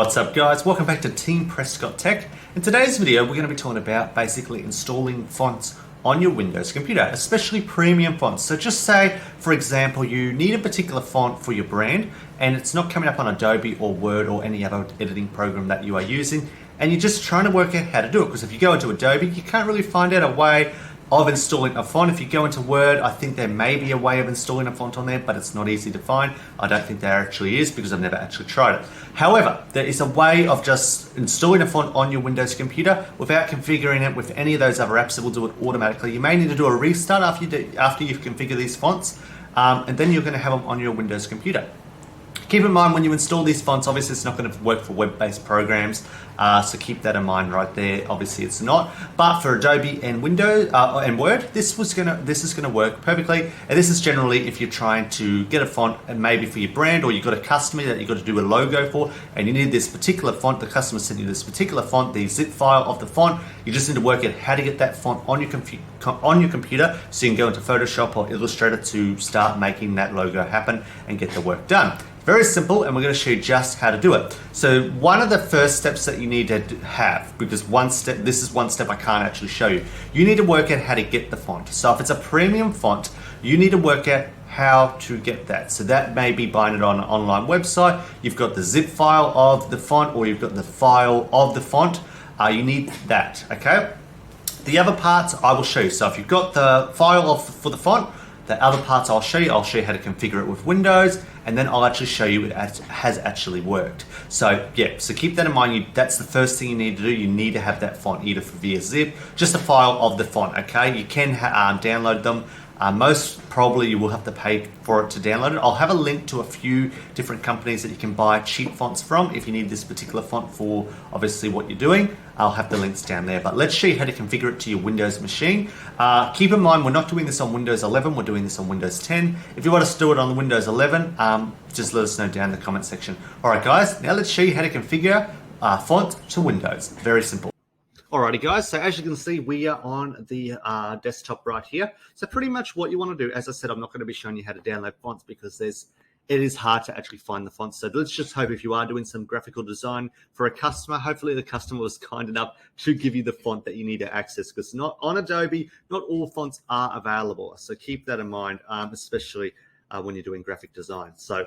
What's up guys, welcome back to Team Prescott Tech. In today's video we're going to be talking about basically installing fonts on your Windows computer, especially premium fonts. So just say, for example, you need a particular font for your brand and it's not coming up on Adobe or Word or any other editing program that you are using, and you're just trying to work out how to do it, because if you go into Adobe you can't really find out a way of installing a font. If you go into Word, I think there may be a way of installing a font on there, but it's not easy to find. I don't think there actually is because I've never actually tried it. However, there is a way of just installing a font on your Windows computer without configuring it with any of those other apps that will do it automatically. You may need to do a restart after you've configured these fonts, and then you're going to have them on your Windows computer. Keep in mind when you install these fonts, obviously it's not going to work for web-based programs, so keep that in mind right there. Obviously it's not, but for Adobe and Windows and Word, this is going to work perfectly. And this is generally if you're trying to get a font, and maybe for your brand, or you've got a customer that you've got to do a logo for, and you need this particular font. The customer sent you this particular font, the zip file of the font. You just need to work out how to get that font on your computer, so you can go into Photoshop or Illustrator to start making that logo happen and get the work done. Very simple, and we're going to show you just how to do it. So one of the first steps that you need to have, because this is one step I can't actually show you. You need to work out how to get the font. So if it's a premium font, you need to work out how to get that. So that may be buying it on an online website. You've got the zip file of the font, or you've got the file of the font. You need that, okay? The other parts I will show you. So if you've got the file for the font, the other parts I'll show you. I'll show you how to configure it with Windows, and then I'll actually show you it has actually worked. So yeah, so keep that in mind. That's the first thing you need to do. You need to have that font either via zip, just a file of the font, okay? You can download them. Most probably you will have to pay for it to download it. I'll have a link to a few different companies that you can buy cheap fonts from if you need this particular font for obviously what you're doing. I'll have the links down there, but let's show you how to configure it to your Windows machine. Keep in mind, we're not doing this on Windows 11, we're doing this on Windows 10. If you want us to do it on Windows 11, just let us know down in the comment section. All right guys, now let's show you how to configure font to Windows. Very simple. Alrighty guys, so as you can see, we are on the desktop right here. So pretty much what you want to do, as I said, I'm not going to be showing you how to download fonts because it is hard to actually find the fonts. So let's just hope if you are doing some graphical design for a customer, hopefully the customer was kind enough to give you the font that you need to access, because not on Adobe, not all fonts are available. So keep that in mind, especially when you're doing graphic design. So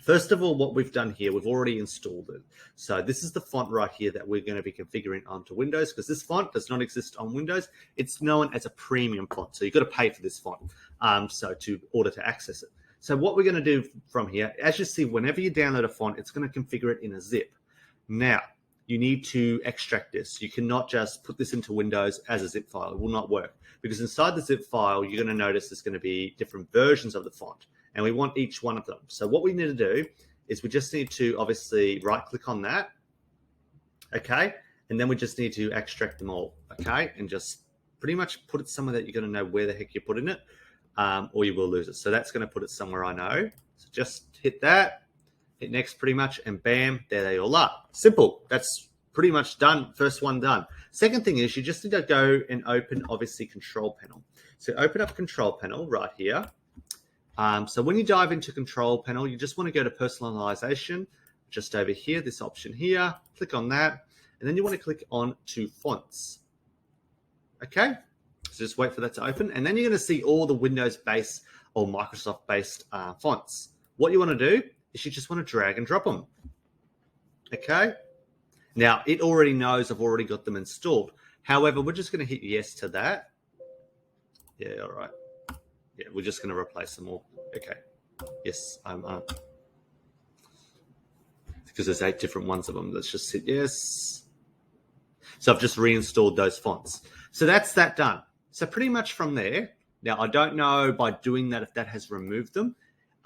first of all, what we've done here, we've already installed it. So this is the font right here that we're going to be configuring onto Windows, because this font does not exist on Windows. It's known as a premium font. So you've got to pay for this font in order to access it. So what we're going to do from here, as you see, whenever you download a font, it's going to configure it in a zip. Now, you need to extract this. You cannot just put this into Windows as a zip file. It will not work, because inside the zip file, you're going to notice there's going to be different versions of the font, and we want each one of them. So what we need to do is we just need to obviously right-click on that, okay? And then we just need to extract them all, okay? And just pretty much put it somewhere that you're going to know where the heck you're putting it, or you will lose it. So that's going to put it somewhere I know. So just hit that, hit next pretty much, and bam, there they all are. Simple. That's pretty much done. First one done. Second thing is you just need to go and open, obviously, Control Panel. So open up Control Panel right here. So when you dive into Control Panel, you just want to go to Personalization, just over here, this option here. Click on that, and then you want to click on to Fonts. Okay? So just wait for that to open, and then you're going to see all the Windows-based or Microsoft-based fonts. What you want to do is you just want to drag and drop them. Okay? Now, it already knows I've already got them installed. However, we're just going to hit yes to that. Yeah, all right. Yeah, we're just going to replace them all. Okay. Yes, because there's 8 different ones of them. Let's just hit yes. So I've just reinstalled those fonts. So that's that done. So pretty much from there, now I don't know by doing that if that has removed them.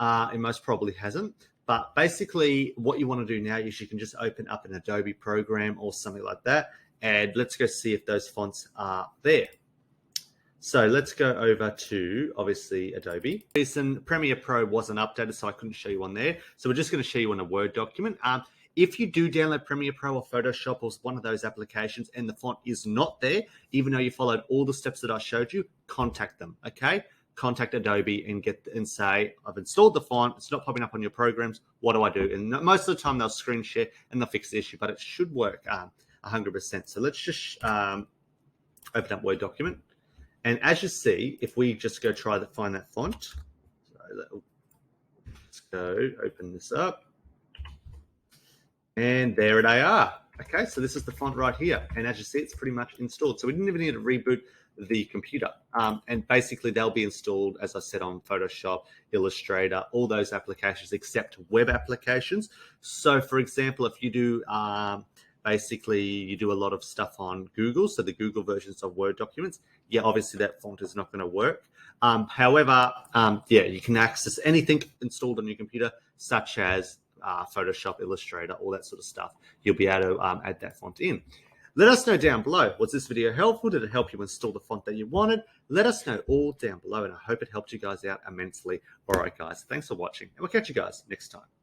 It most probably hasn't. But basically what you want to do now is you can just open up an Adobe program or something like that. And let's go see if those fonts are there. So let's go over to, obviously, Adobe. Premiere Pro wasn't updated, so I couldn't show you on there. So we're just going to show you on a Word document. If you do download Premiere Pro or Photoshop or one of those applications and the font is not there, even though you followed all the steps that I showed you, contact them, okay? contact Adobe and say, I've installed the font, it's not popping up on your programs, what do I do? And most of the time they'll screen share and they'll fix the issue, but it should work 100%. So let's just open up Word document. And as you see, if we just go try to find that font, let's go open this up. And there they are. Okay, so this is the font right here. And as you see, it's pretty much installed. So we didn't even need to reboot the computer. And basically they'll be installed, as I said, on Photoshop, Illustrator, all those applications except web applications. So for example, if you do, basically you do a lot of stuff on Google, so the Google versions of Word documents, yeah, obviously that font is not going to work. However, yeah, you can access anything installed on your computer, such as Photoshop, Illustrator, all that sort of stuff. You'll be able to add that font in. Let us know down below, was this video helpful? Did it help you install the font that you wanted? Let us know all down below, and I hope it helped you guys out immensely. All right, guys, thanks for watching, and we'll catch you guys next time.